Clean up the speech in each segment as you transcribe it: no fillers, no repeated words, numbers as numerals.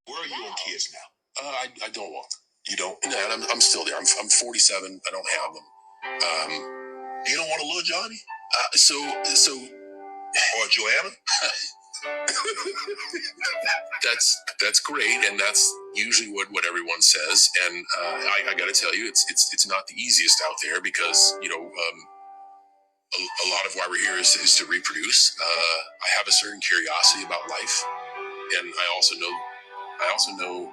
Where are you on kids now? I don't want them. You don't? No, I'm still there. I'm 47. I don't have them. You don't want a little Johnny? Or Joanna? that's great, and that's usually what everyone says. And I got to tell you, it's not the easiest out there because a lot of why we're here is to reproduce. I have a certain curiosity about life, and I also know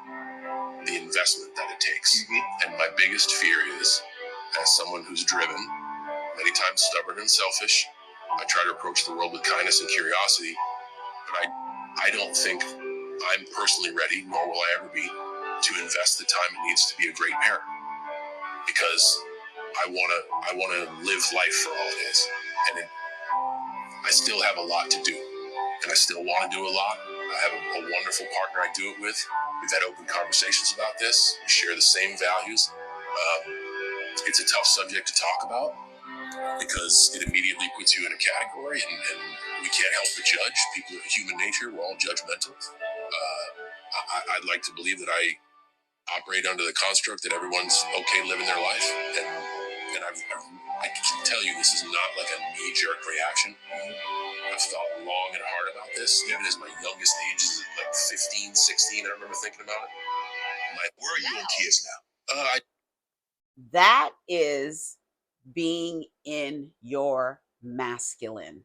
the investment that it takes. Mm-hmm. And my biggest fear is, as someone who's driven, many times stubborn and selfish, I try to approach the world with kindness and curiosity, but I don't think I'm personally ready, nor will I ever be, to invest the time it needs to be a great parent, because I want to live life for all it is, and I still have a lot to do, and I still want to do a lot. I have a wonderful partner I do it with. We've had open conversations about this. We share the same values. It's a tough subject to talk about because it immediately puts you in a category, and we can't help but judge. People are human nature. We're all judgmental. I'd like to believe that I operate under the construct that everyone's okay living their life, and I can tell you this is not like a knee-jerk reaction. I've thought long and hard about this, even as my youngest age is like 15, 16. I remember thinking about it. Where are you on kids now? That is being in your masculine.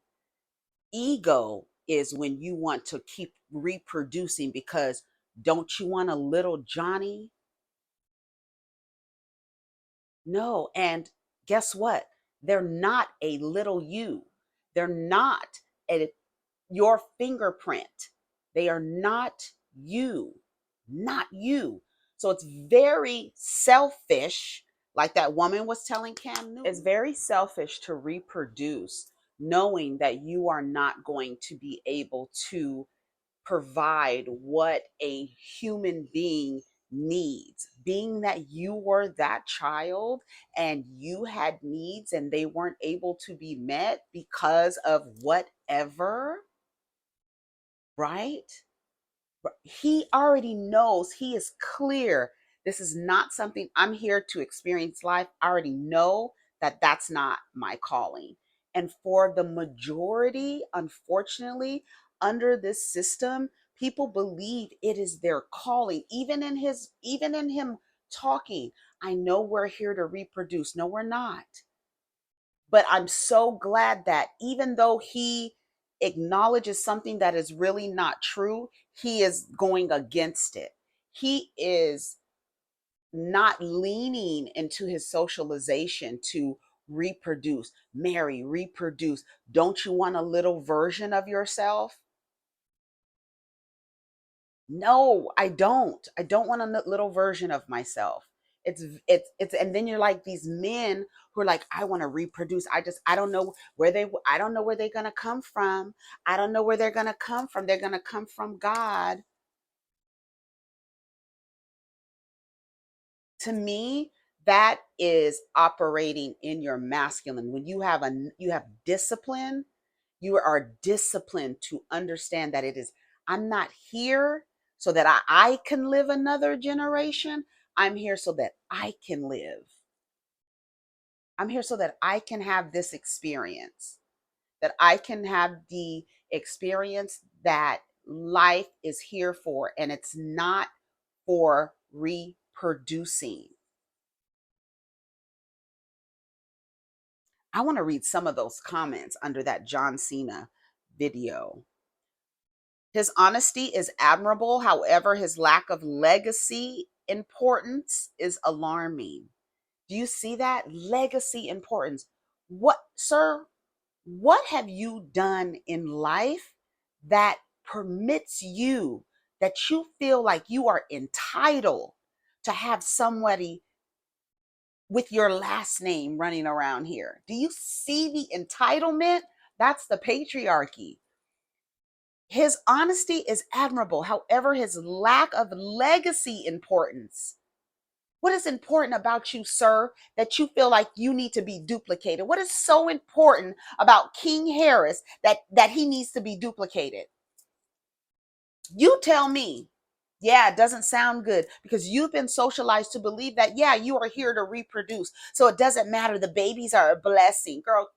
Ego is when you want to keep reproducing because don't you want a little Johnny? No. And guess what? They're not a little you. They're not your fingerprint. They are not you. Not you. So it's very selfish, like that woman was telling CamNewton. It's very selfish to reproduce knowing that you are not going to be able to provide what a human being needs. Being that you were that child and you had needs and they weren't able to be met because of whatever, right? He already knows, he is clear. This is not something I'm here to experience life. I already know that that's not my calling. And for the majority, unfortunately, under this system, people believe it is their calling. Even in him talking, I know we're here to reproduce. No, we're not. But I'm so glad that even though he acknowledges something that is really not true, he is going against it. He is not leaning into his socialization to reproduce, marry, reproduce. Don't you want a little version of yourself? No, I don't. I don't want a little version of myself. It's and then you're like these men who are like, I want to reproduce. I don't know I don't know where they're gonna come from. I don't know where they're gonna come from. They're gonna come from God. To me, that is operating in your masculine. When you have discipline, you are disciplined to understand that it is, I'm not here so that I can live another generation. I'm here so that I can live. I'm here so that I can have this experience, that I can have the experience that life is here for, and it's not for reproducing. I want to read some of those comments under that John Cena video. His honesty is admirable. However, his lack of legacy importance is alarming. Do you see that? Legacy importance. What, sir, what have you done in life that permits you, that you feel like you are entitled to have somebody with your last name running around here? Do you see the entitlement? That's the patriarchy. His honesty is admirable. However, his lack of legacy importance. What is important about you, sir, that you feel like you need to be duplicated? What is so important about King Harris that he needs to be duplicated? You tell me. Yeah, it doesn't sound good because you've been socialized to believe that, yeah, you are here to reproduce. So it doesn't matter. The babies are a blessing. Girl,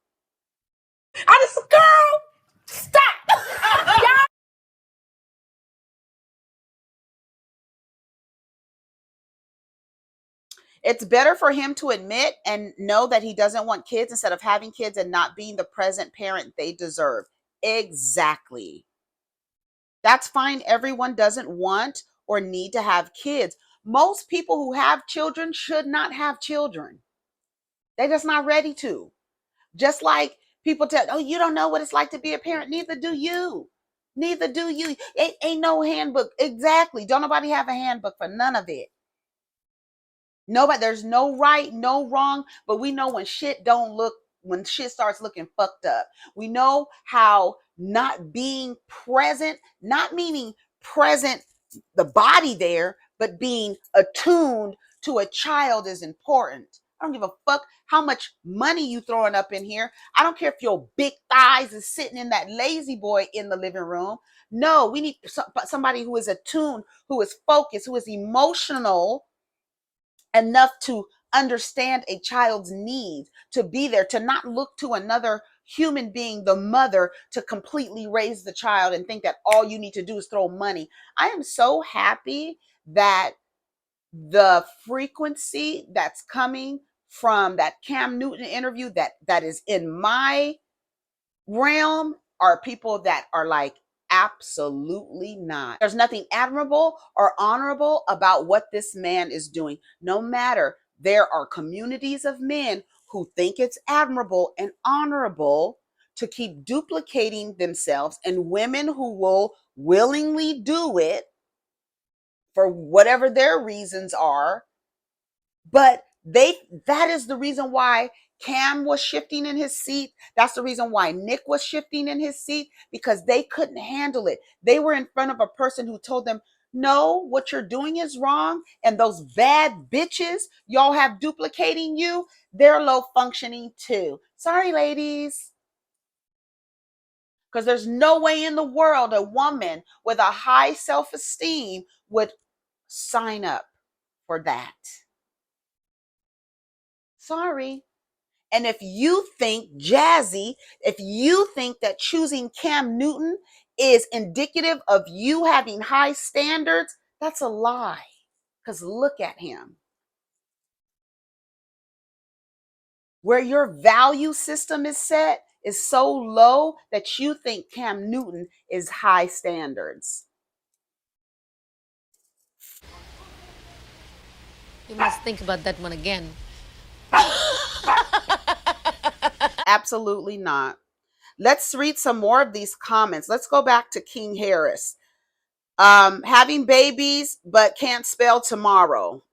I just, girl, stop. It's better for him to admit and know that he doesn't want kids instead of having kids and not being the present parent they deserve. Exactly. That's fine. Everyone doesn't want or need to have kids. Most people who have children should not have children. They're just not ready to. Just like people tell, oh, you don't know what it's like to be a parent. Neither do you. Neither do you. Ain't no handbook. Exactly. Don't nobody have a handbook for none of it. Nobody, there's no right, no wrong, but we know when shit starts looking fucked up. We know how not being present, not meaning present, the body there, but being attuned to a child is important. I don't give a fuck how much money you throwing up in here. I don't care if your big thighs is sitting in that lazy boy in the living room. No, we need somebody who is attuned, who is focused, who is emotional enough to understand a child's needs, to be there, to not look to another human being, the mother, to completely raise the child and think that all you need to do is throw money. I am so happy that the frequency that's coming from that CamNewton interview that is in my realm are people that are like, absolutely not. There's nothing admirable or honorable about what this man is doing. No matter, there are communities of men who think it's admirable and honorable to keep duplicating themselves, and women who will willingly do it for whatever their reasons are. But that is the reason why Cam was shifting in his seat. That's the reason why Nick was shifting in his seat, because they couldn't handle it. They were in front of a person who told them, no, what you're doing is wrong. And those bad bitches y'all have duplicating you, they're low functioning too. Sorry, ladies. Because there's no way in the world a woman with a high self-esteem would sign up for that. Sorry. And if you think, Jazzy, if you think that choosing CamNewton is indicative of you having high standards, that's a lie. Because look at him. Where your value system is set is so low that you think CamNewton is high standards. You must think about that one again. Absolutely not. Let's read some more of these comments. Let's go back to King Harris. Having babies but can't spell tomorrow.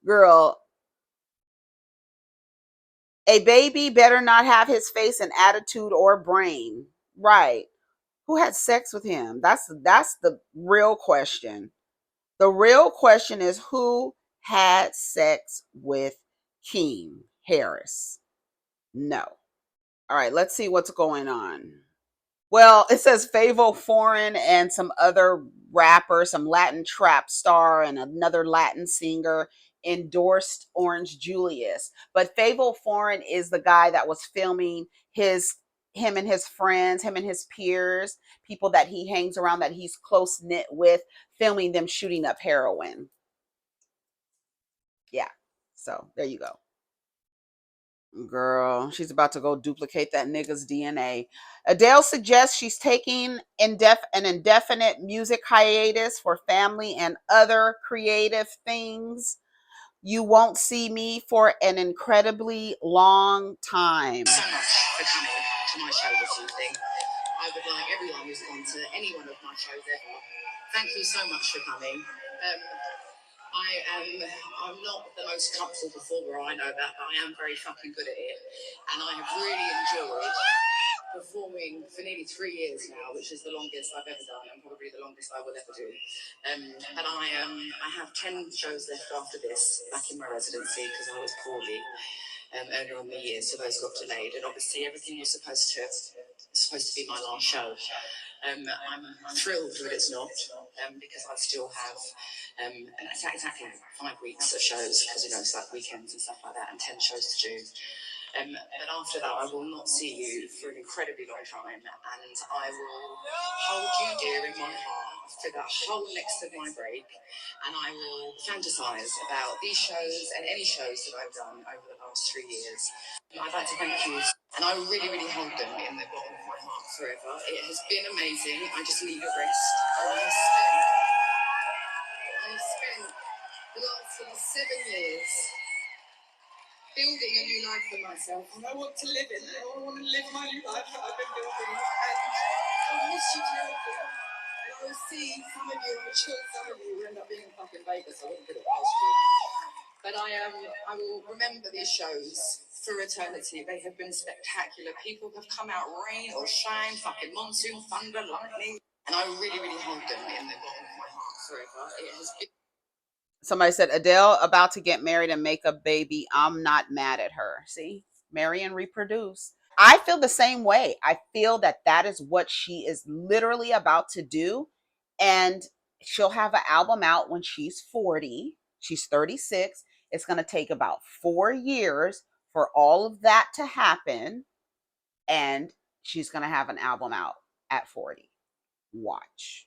Girl, a baby better not have his face and attitude or brain. Right. Who had sex with him? That's the real question. The real question is, who had sex with King Harris? No. All right, let's see what's going on. Well, it says Favo Foreign and some other rapper, some Latin trap star, and another Latin singer endorsed Orange Julius. But Favo Foreign is the guy that was filming him and his friends, him and his peers, people that he hangs around, that he's close knit with, filming them shooting up heroin. Yeah. So there you go. Girl, she's about to go duplicate that nigga's DNA. Adele suggests she's taking an indefinite music hiatus for family and other creative things. You won't see me for an incredibly long time. So much for coming to my show this evening. I would like everyone who's gone to any one of my shows ever. Thank you so much for coming. I'm not the most comfortable performer, I know that, but I am very fucking good at it. And I have really enjoyed performing for nearly 3 years now, which is the longest I've ever done, and probably the longest I will ever do. And I have 10 shows left after this, back in my residency, because I was poorly earlier on the year, so those got delayed. And obviously everything was supposed to supposed to be my last show. I'm thrilled that it's not, because I still have exactly 5 weeks of shows, because it's like weekends and stuff like that, and 10 shows to do. But after that, I will not see you for an incredibly long time, and I will hold you dear in my heart for the whole next of my break, and I will fantasize about these shows and any shows that I've done over the last 3 years. I'd like to thank you, and I really, really hold them in the bottom of my heart forever. It has been amazing. I just need a rest, and I have spent the last 7 years building a new life for myself, and I want to live it. I want to live my new life that I've been building, and I miss you terribly. And I will see some of you, I'm sure some of you will end up being in fucking Vegas. I wouldn't put it past you. But I will remember these shows for eternity. They have been spectacular. People have come out rain or shine, fucking monsoon, thunder, lightning, and I really, really hold them in the bottom of my heart forever. It has been. Somebody said, Adele about to get married and make a baby. I'm not mad at her. See, marry and reproduce. I feel the same way. I feel that that is what she is literally about to do. And she'll have an album out when she's 40. She's 36. It's going to take about 4 years for all of that to happen. And she's going to have an album out at 40. Watch.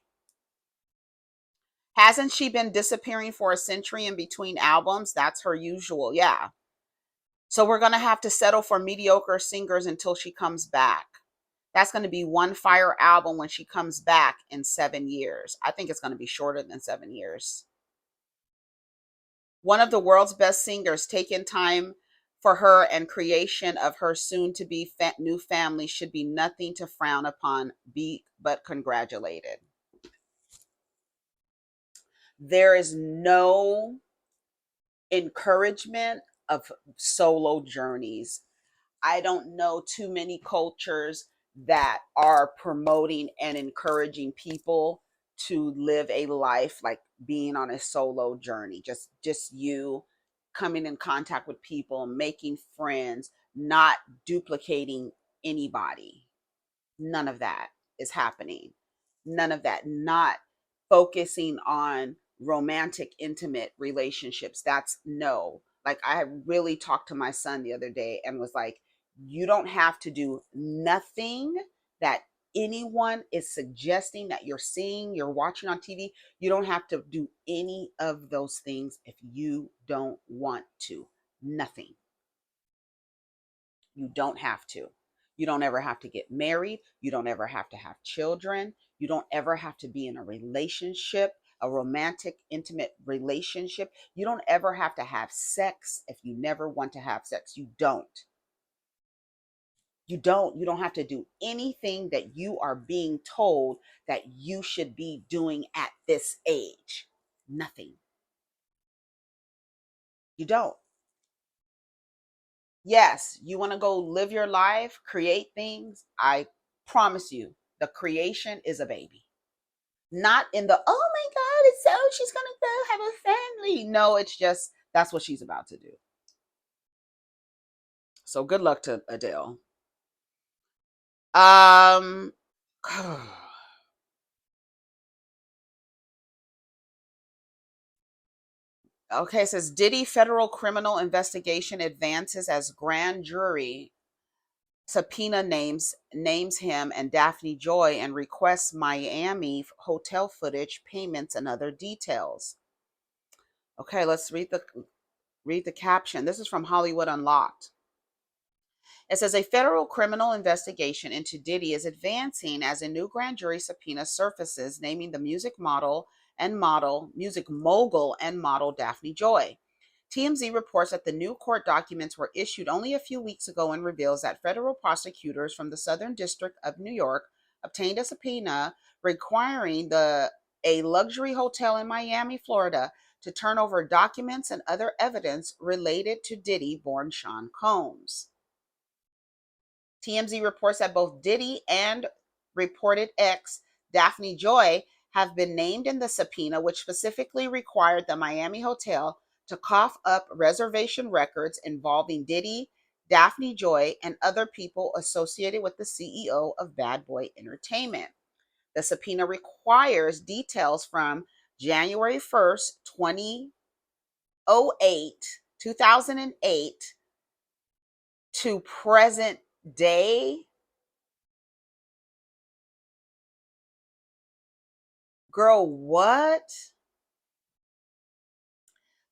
Hasn't she been disappearing for a century in between albums? That's her usual. Yeah. So we're going to have to settle for mediocre singers until she comes back. That's going to be one fire album when she comes back in 7 years. I think it's going to be shorter than 7 years. One of the world's best singers, taking time for her and creation of her soon-to-be new family should be nothing to frown upon, but congratulated. There is no encouragement of solo journeys. I don't know too many cultures that are promoting and encouraging people to live a life like being on a solo journey. Just you coming in contact with people, making friends, not duplicating anybody. None of that is happening. None of that. Not focusing on romantic, intimate relationships. That's no. Like, I really talked to my son the other day and was like, you don't have to do nothing that anyone is suggesting that you're seeing, you're watching on TV. You don't have to do any of those things if you don't want to. Nothing. You don't have to. You don't ever have to get married. You don't ever have to have children. You don't ever have to be in a relationship, a romantic, intimate relationship. You don't ever have to have sex if you never want to have sex. You don't. You don't have to do anything that you are being told that you should be doing at this age. Nothing. You don't. Yes, you want to go live your life, create things. I promise you, the creation is a baby. Not in the, oh my God, it's so she's going to go have a family. No, it's just, that's what she's about to do. So good luck to Adele. Okay, it says Diddy federal criminal investigation advances as grand jury subpoena names him and Daphne Joy and requests Miami hotel footage, payments, and other details. Okay, let's read the caption. This is from Hollywood Unlocked. It says a federal criminal investigation into Diddy is advancing as a new grand jury subpoena surfaces, naming the music mogul and model Daphne Joy. TMZ reports that the new court documents were issued only a few weeks ago and reveals that federal prosecutors from the Southern District of New York obtained a subpoena requiring a luxury hotel in Miami, Florida, to turn over documents and other evidence related to Diddy, born Sean Combs. TMZ reports that both Diddy and reported ex Daphne Joy have been named in the subpoena, which specifically required the Miami hotel to cough up reservation records involving Diddy, Daphne Joy, and other people associated with the CEO of Bad Boy Entertainment. The subpoena requires details from January 1st, 2008 to present day. Girl, what?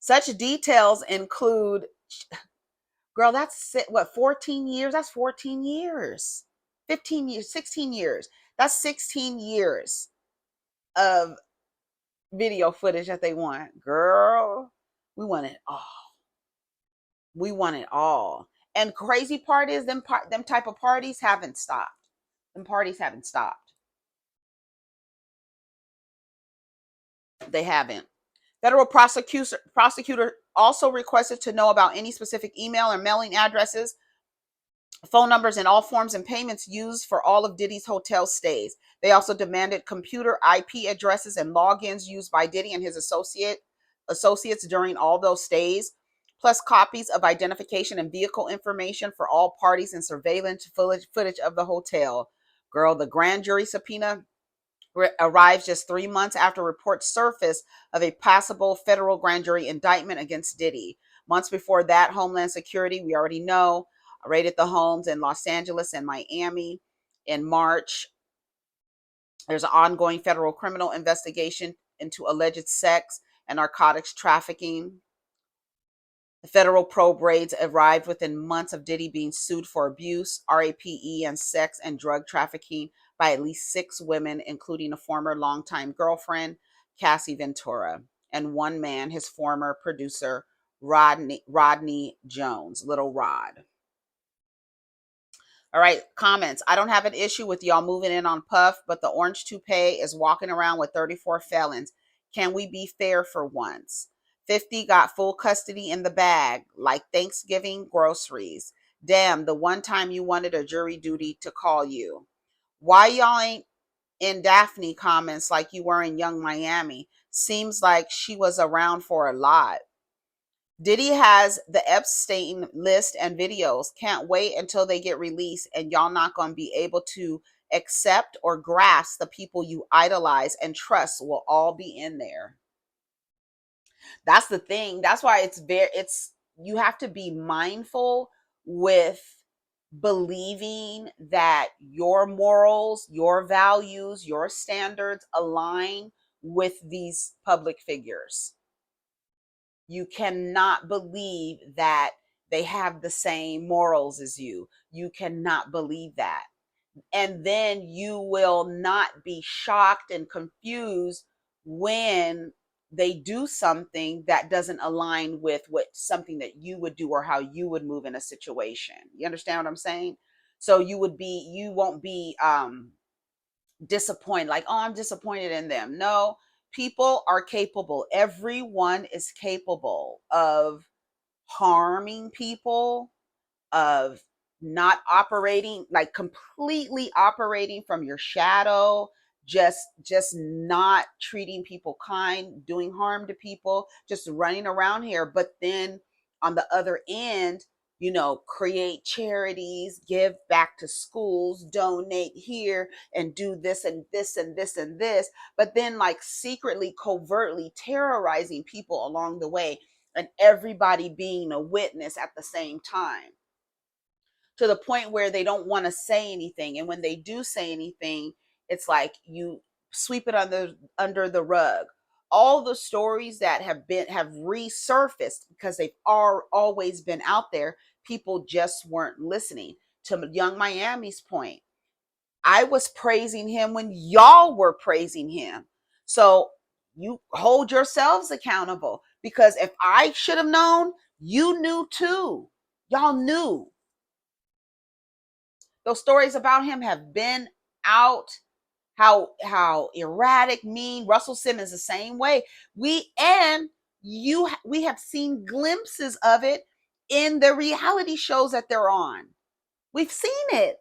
Such details include, girl, that's what, 14 years? That's 14 years. 15 years, 16 years. That's 16 years of video footage that they want. Girl, we want it all. We want it all. And crazy part is them type of parties haven't stopped. Them parties haven't stopped. They haven't. Federal prosecutor also requested to know about any specific email or mailing addresses, phone numbers, and all forms and payments used for all of Diddy's hotel stays. They also demanded computer IP addresses and logins used by Diddy and his associates during all those stays, plus copies of identification and vehicle information for all parties and surveillance footage of the hotel. Girl, the grand jury subpoena arrives just 3 months after reports surfaced of a possible federal grand jury indictment against Diddy. Months before that, Homeland Security, we already know, raided the homes in Los Angeles and Miami. In March, there's an ongoing federal criminal investigation into alleged sex and narcotics trafficking. The federal probe raids arrived within months of Diddy being sued for abuse, RAPE, and sex and drug trafficking by at least 6 women, including a former longtime girlfriend, Cassie Ventura, and one man, his former producer, Rodney Jones, Little Rod. All right, comments. I don't have an issue with y'all moving in on Puff, but the orange toupee is walking around with 34 felons. Can we be fair for once? 50 got full custody in the bag, like Thanksgiving groceries. Damn, the one time you wanted a jury duty to call you. Why y'all ain't in Daphne comments like you were in Young Miami? Seems like she was around for a lot. Diddy has the Epstein list and videos. Can't wait until they get released, and y'all not going to be able to accept or grasp the people you idolize and trust will all be in there. That's the thing. That's why you have to be mindful with believing that your morals, your values, your standards align with these public figures. You cannot believe that they have the same morals as you. You cannot believe that. And then you will not be shocked and confused when they do something that doesn't align with something that you would do or how you would move in a situation. You understand what I'm saying? So you won't be disappointed, like, oh, I'm disappointed in them. No, people are capable. Everyone is capable of harming people, of not operating, like completely operating from your shadow, just not treating people kind, doing harm to people, just running around here. But then on the other end, create charities, give back to schools, donate here, and do this and this and this and this, but then like secretly, covertly terrorizing people along the way, and everybody being a witness at the same time, to the point where they don't want to say anything. And when they do say anything, it's like you sweep it under the rug. All the stories that have resurfaced because they've always been out there, people just weren't listening. To Young Miami's point, I was praising him when y'all were praising him. So you hold yourselves accountable, because if I should have known, you knew too. Y'all knew. Those stories about him have been out. How erratic, mean. Russell Simmons the same way. We have seen glimpses of it in the reality shows that they're on. We've seen it.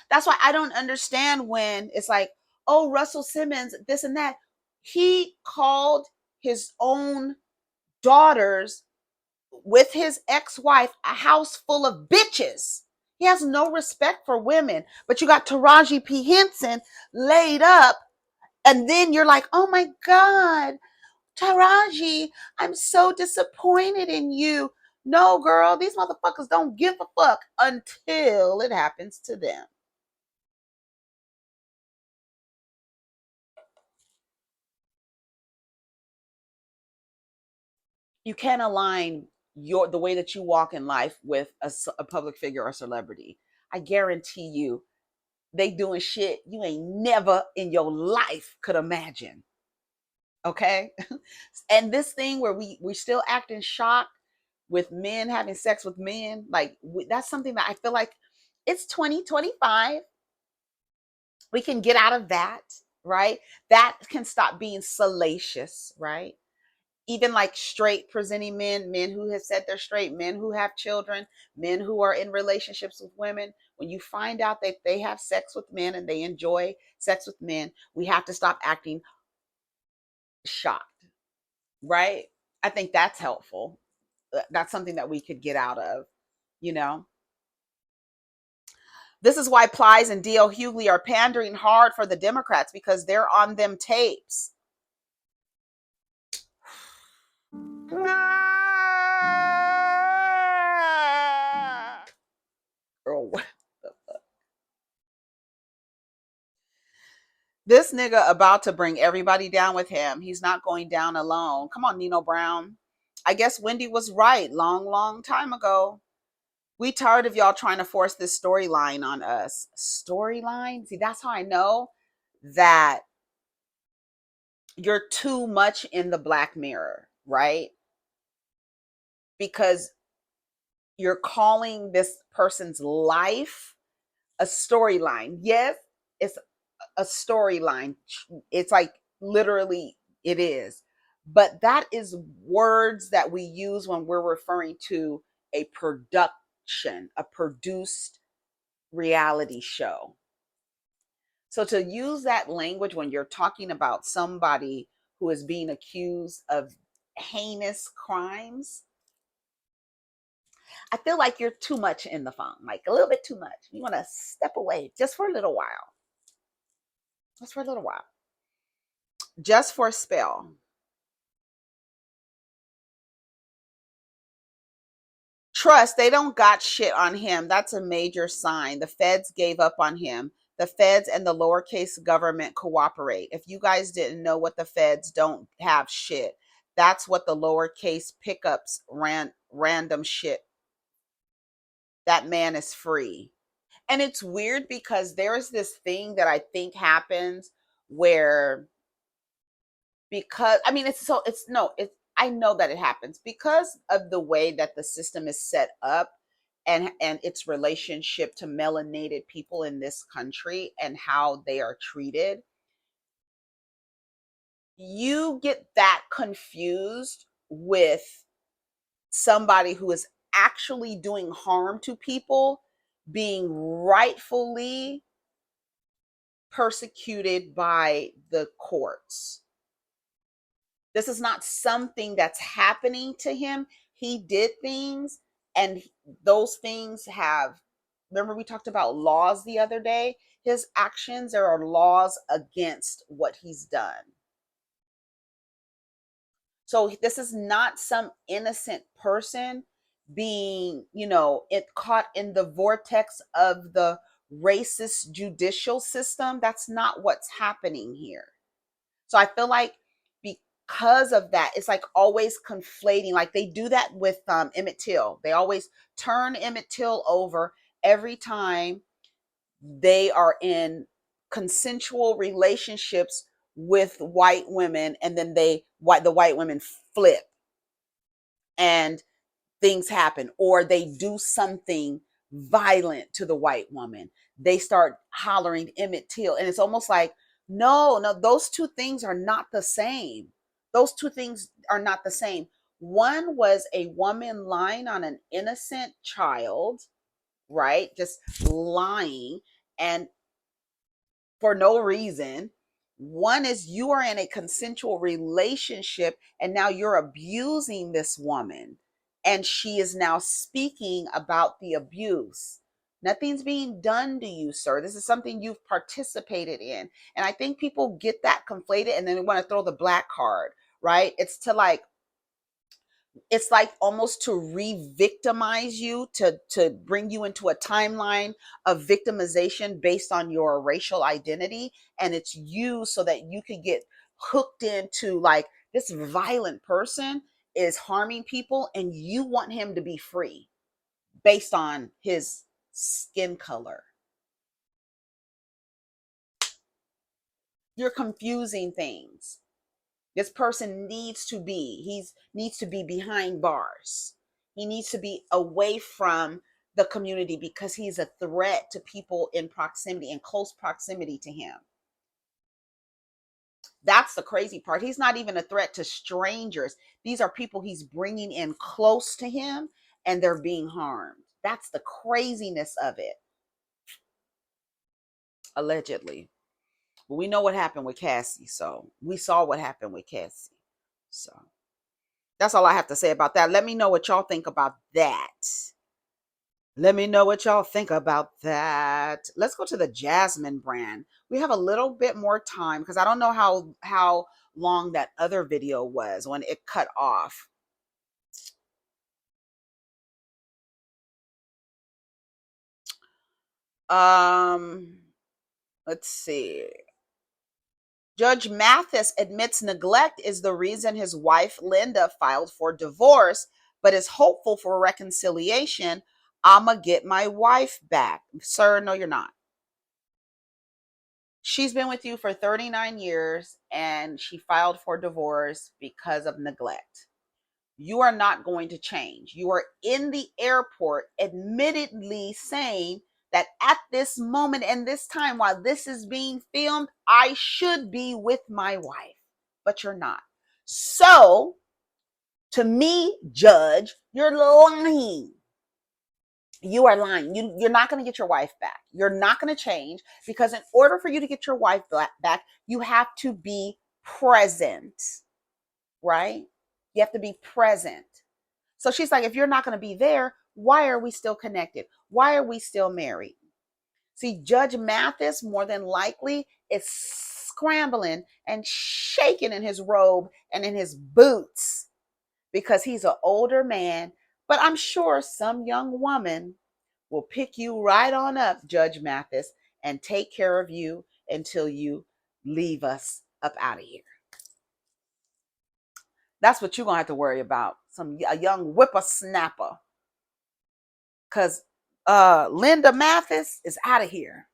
That's why I don't understand when it's like, oh, Russell Simmons, this and that. He called his own daughters with his ex-wife, a house full of bitches. He has no respect for women. But you got Taraji P. Henson laid up, and then you're like, oh my God, Taraji, I'm so disappointed in you. No, girl, these motherfuckers don't give a fuck until it happens to them. You can't align the way that you walk in life with a public figure or celebrity. I guarantee you, they doing shit you ain't never in your life could imagine. Okay. And this thing where we still act in shock with men having sex with men, like that's something that I feel like it's 2025. We can get out of that, right? That can stop being salacious, right? Even like straight presenting men who have said they're straight, men who have children, men who are in relationships with women. When you find out that they have sex with men and they enjoy sex with men, we have to stop acting shocked, right? I think that's helpful. That's something that we could get out of, you know? This is why Plies and D.L. Hughley are pandering hard for the Democrats, because they're on them tapes. Girl, what the fuck? This nigga about to bring everybody down with him. He's not going down alone. Come on, Nino Brown. I guess Wendy was right long time ago. We tired of y'all trying to force this storyline on us. Storyline? See, that's how I know that you're too much in the Black Mirror, right? Because you're calling this person's life a storyline. Yes, it's a storyline. It's like literally it is. But that is words that we use when we're referring to a production, a produced reality show. So to use that language when you're talking about somebody who is being accused of heinous crimes, I feel like you're too much in the phone, like a little bit too much. You want to step away just for a little while. Just for a little while. Just for a spell. Trust, they don't got shit on him. That's a major sign. The feds gave up on him. The feds and the lowercase government cooperate. If you guys didn't know what the feds don't have shit, that's what the lowercase pickups random shit. That man is free. And it's weird because there's this thing that I think happens where, because I mean I know that it happens because of the way that the system is set up, and its relationship to melanated people in this country and how they are treated. You get that confused with somebody who is actually doing harm to people being rightfully persecuted by the courts. This is not something that's happening to him. He did things, and those things have, remember we talked about laws the other day? His actions, there are laws against what he's done. So this is not some innocent person being, caught in the vortex of the racist judicial system. That's not what's happening here. So I feel like because of that, it's like always conflating. Like they do that with Emmett Till. They always turn Emmett Till over every time they are in consensual relationships with white women, and then the white women flip and things happen, or they do something violent to the white woman. They start hollering Emmett Till, and it's almost like, no, those two things are not the same. Those two things are not the same. One was a woman lying on an innocent child, right? Just lying, and for no reason. One is you are in a consensual relationship and now you're abusing this woman. And she is now speaking about the abuse. Nothing's being done to you, sir. This is something you've participated in. And I think people get that conflated and then they want to throw the black card, right? It's like almost to re-victimize you, to bring you into a timeline of victimization based on your racial identity. And it's you so that you could get hooked into like this violent person is harming people and you want him to be free based on his skin color. You're confusing things. This person needs to be behind bars. He needs to be away from the community because he's a threat to people in proximity, in close proximity to him. That's the crazy part. He's not even a threat to strangers. These are people he's bringing in close to him and they're being harmed. That's the craziness of it. Allegedly. But we know what happened with Cassie. So we saw what happened with Cassie. So that's all I have to say about that. Let me know what y'all think about that. Let me know what y'all think about that. Let's go to the Jasmine brand. We have a little bit more time because I don't know how long that other video was when it cut off. Let's see. Judge Mathis admits neglect is the reason his wife Linda filed for divorce, but is hopeful for reconciliation. I'ma get my wife back. Sir, no, you're not. She's been with you for 39 years and she filed for divorce because of neglect. You are not going to change. You are in the airport admittedly saying that at this moment and this time, while this is being filmed, I should be with my wife, but you're not. So, to me, judge, you're lying. You are lying. You're not going to get your wife back. You're not going to change because in order for you to get your wife back, you have to be present, right? You have to be present. So she's like, if you're not going to be there, why are we still connected? Why are we still married? See, Judge Mathis more than likely is scrambling and shaking in his robe and in his boots because he's an older man. But I'm sure some young woman will pick you right on up, Judge Mathis, and take care of you until you leave us up out of here. That's what you're going to have to worry about. A young whippersnapper. Because Linda Mathis is out of here.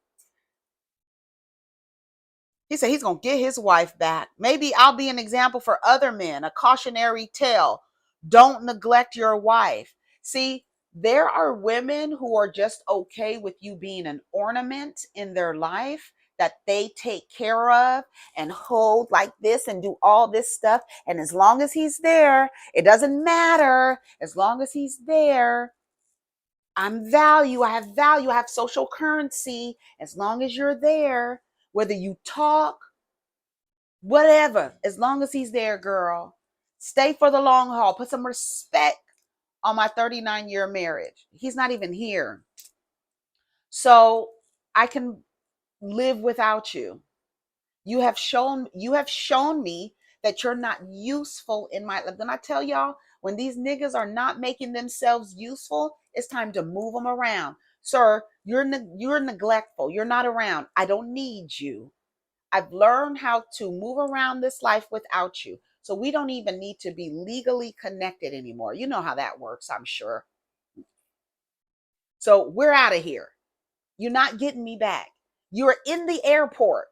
He said he's going to get his wife back. Maybe I'll be an example for other men, a cautionary tale. Don't neglect your wife. See, there are women who are just okay with you being an ornament in their life that they take care of and hold like this and do all this stuff. And as long as he's there, it doesn't matter. As long as he's there, I have value, I have social currency. As long as you're there, whether you talk, whatever, as long as he's there, girl, stay for the long haul. Put some respect on my 39-year marriage. He's not even here. So I can live without you. You have shown me that you're not useful in my life. Then I tell y'all, when these niggas are not making themselves useful, it's time to move them around. Sir, you're neglectful. You're not around. I don't need you. I've learned how to move around this life without you. So we don't even need to be legally connected anymore. You know how that works, I'm sure. So we're out of here. You're not getting me back. You're in the airport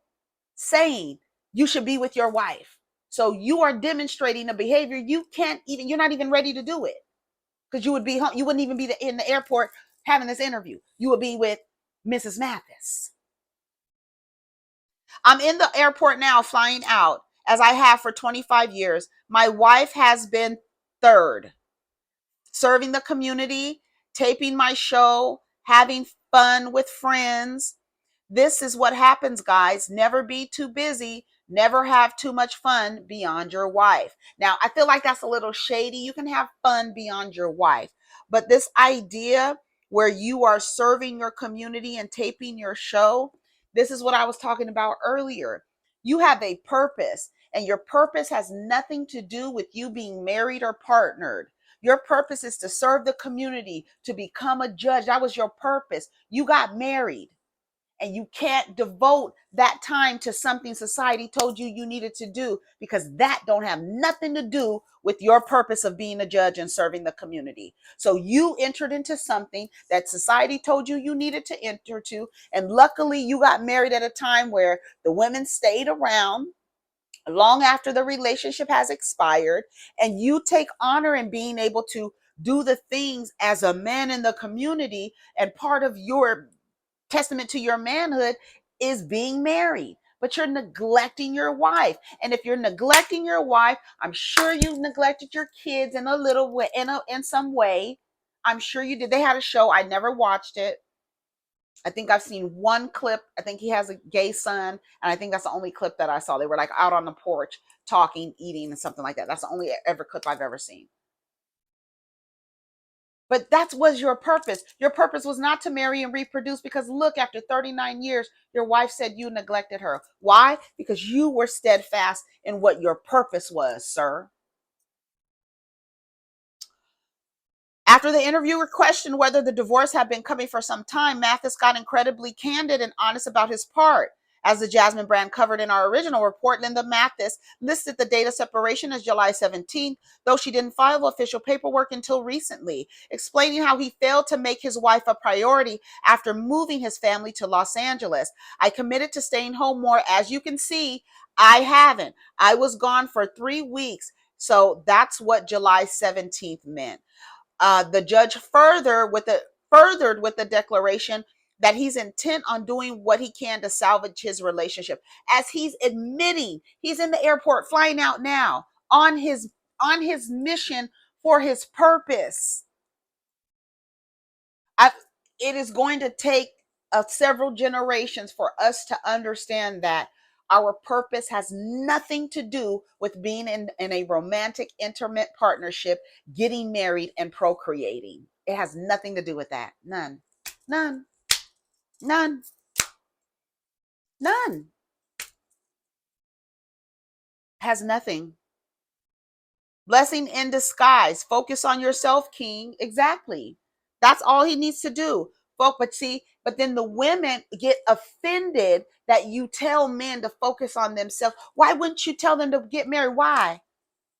saying you should be with your wife. So you are demonstrating a behavior you're not even ready to do it. Because you wouldn't even be in the airport having this interview. You would be with Mrs. Mathis. I'm in the airport now flying out as I have for 25 years. My wife has been third, serving the community, taping my show, having fun with friends. This is what happens, guys. Never be too busy Never have too much fun beyond your wife. Now, I feel like that's a little shady. You can have fun beyond your wife. But this idea where you are serving your community and taping your show, this is what I was talking about earlier. You have a purpose, and your purpose has nothing to do with you being married or partnered. Your purpose is to serve the community, to become a judge. That was your purpose. You got married, and you can't devote that time to something society told you needed to do, because that don't have nothing to do with your purpose of being a judge and serving the community. So you entered into something that society told you needed to enter to, and luckily you got married at a time where the women stayed around long after the relationship has expired, and you take honor in being able to do the things as a man in the community, and part of your testament to your manhood is being married. But you're neglecting your wife. And if you're neglecting your wife, I'm sure you've neglected your kids in a little way, in some way. I'm sure you did. They had a show. I never watched it. I think I've seen one clip. I think he has a gay son, and I think that's the only clip that I saw. They were like out on the porch talking, eating, and something like that. That's the only ever clip I've ever seen. But that was your purpose. Your purpose was not to marry and reproduce, because look, after 39 years, your wife said you neglected her. Why? Because you were steadfast in what your purpose was, sir. After the interviewer questioned whether the divorce had been coming for some time, Mathis got incredibly candid and honest about his part. As the Jasmine brand covered in our original report, Linda Mathis listed the date of separation as July 17th, though she didn't file official paperwork until recently, explaining how he failed to make his wife a priority after moving his family to Los Angeles. I committed to staying home more. As you can see, I haven't. I was gone for 3 weeks. So that's what July 17th meant. The judge furthered with the declaration that he's intent on doing what he can to salvage his relationship, as he's admitting he's in the airport flying out now on his mission for his purpose. It is going to take several generations for us to understand that our purpose has nothing to do with being in a romantic, intimate partnership, getting married, and procreating. It has nothing to do with that. None. None. None. None. Has nothing. Blessing in disguise. Focus on yourself, King. Exactly. That's all he needs to do. But then the women get offended that you tell men to focus on themselves. Why wouldn't you tell them to get married? Why?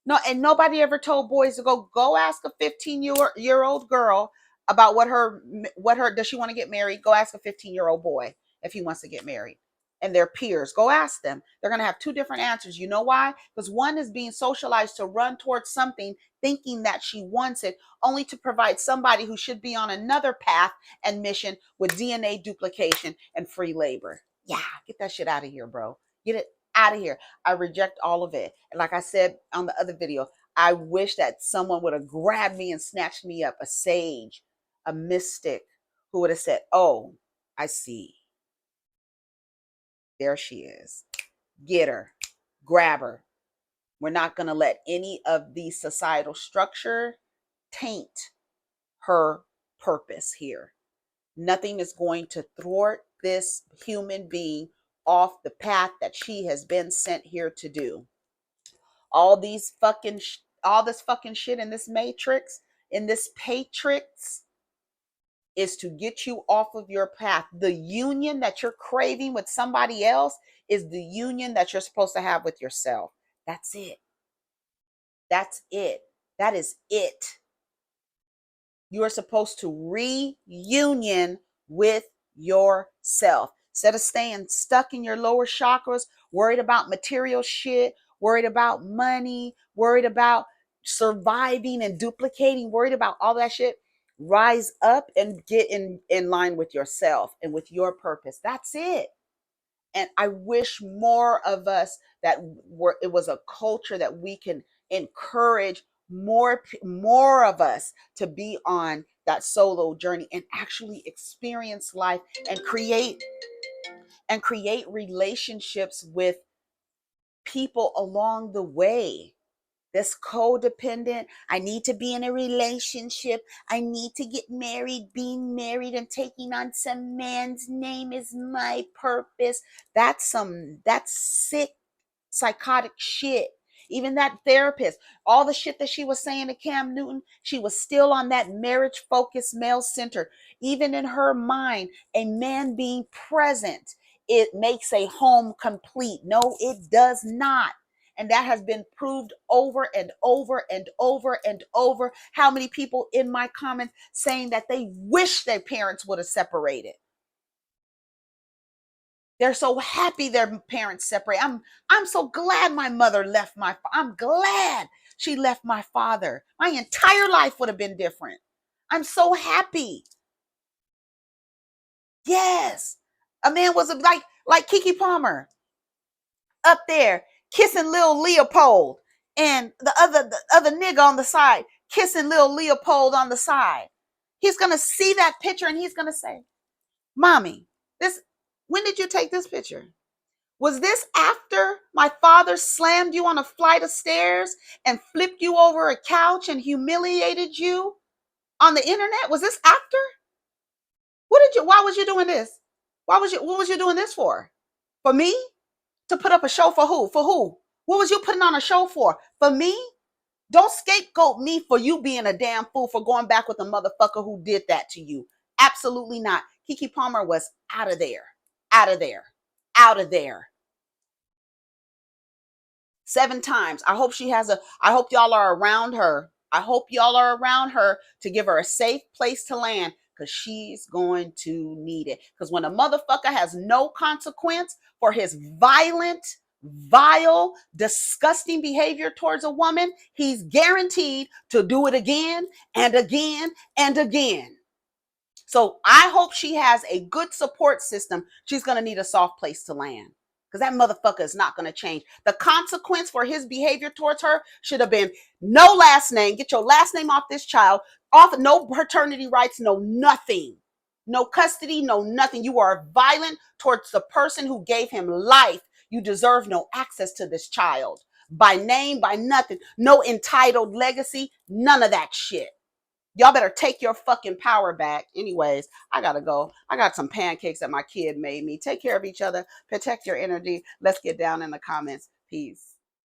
No, and nobody ever told boys to go ask a 15-year-old girl about what her does she want to get married? Go ask a 15-year-old boy if he wants to get married. And their peers, go ask them. They're going to have two different answers. You know why? Because one is being socialized to run towards something, thinking that she wants it, only to provide somebody who should be on another path and mission with DNA duplication and free labor. Yeah, get that shit out of here, bro. Get it out of here. I reject all of it. And like I said on the other video, I wish that someone would have grabbed me and snatched me up, a sage, a mystic, who would have said, oh, I see. There she is. Get her. Grab her. We're not going to let any of the societal structure taint her purpose here. Nothing is going to thwart this human being off the path that she has been sent here to do. All this fucking shit in this matrix, in this patrix, is to get you off of your path. The union that you're craving with somebody else is the union that you're supposed to have with yourself. That's it. That's it. That is it. You are supposed to reunion with yourself. Instead of staying stuck in your lower chakras, worried about material shit, worried about money, worried about surviving and duplicating, worried about all that shit, rise up and get in line with yourself and with your purpose. That's it. And I wish more of us it was a culture that we can encourage more of us to be on that solo journey and actually experience life and create relationships with people along the way. This codependent, I need to be in a relationship. I need to get married. Being married and taking on some man's name is my purpose. That's sick, psychotic shit. Even that therapist, all the shit that she was saying to CamNewton, she was still on that marriage focused, male center. Even in her mind, a man being present, it makes a home complete. No, it does not. And that has been proved over and over and over and over. How many people in my comments saying that they wish their parents would have separated? They're so happy their parents separate. I'm so glad my mother left I'm glad she left my father. My entire life would have been different. I'm so happy. Yes. A man was like Keke Palmer up there kissing Lil Leopold, and the other nigga on the side kissing Lil Leopold on the side. He's gonna see that picture and he's gonna say, "Mommy, when did you take this picture? Was this after my father slammed you on a flight of stairs and flipped you over a couch and humiliated you on the internet? Was this after? Why was you doing this? What was you doing this for? For me? To put up a show for who? For who? What was you putting on a show for? For me? Don't scapegoat me for you being a damn fool for going back with a motherfucker who did that to you. Absolutely not. Keke Palmer was out of there. Out of there. Out of there. 7 times. I hope y'all are around her. I hope y'all are around her to give her a safe place to land, because she's going to need it. Because when a motherfucker has no consequence for his violent, vile, disgusting behavior towards a woman, he's guaranteed to do it again and again and again. So I hope she has a good support system. She's going to need a soft place to land, because that motherfucker is not going to change. The consequence for his behavior towards her should have been no last name. Get your last name off this child. Off, no paternity rights, no nothing. No custody, no nothing. You are violent towards the person who gave him life. You deserve no access to this child. By name, by nothing. No entitled legacy, none of that shit. Y'all better take your fucking power back. Anyways, I gotta go. I got some pancakes that my kid made me. Take care of each other. Protect your energy. Let's get down in the comments. Peace.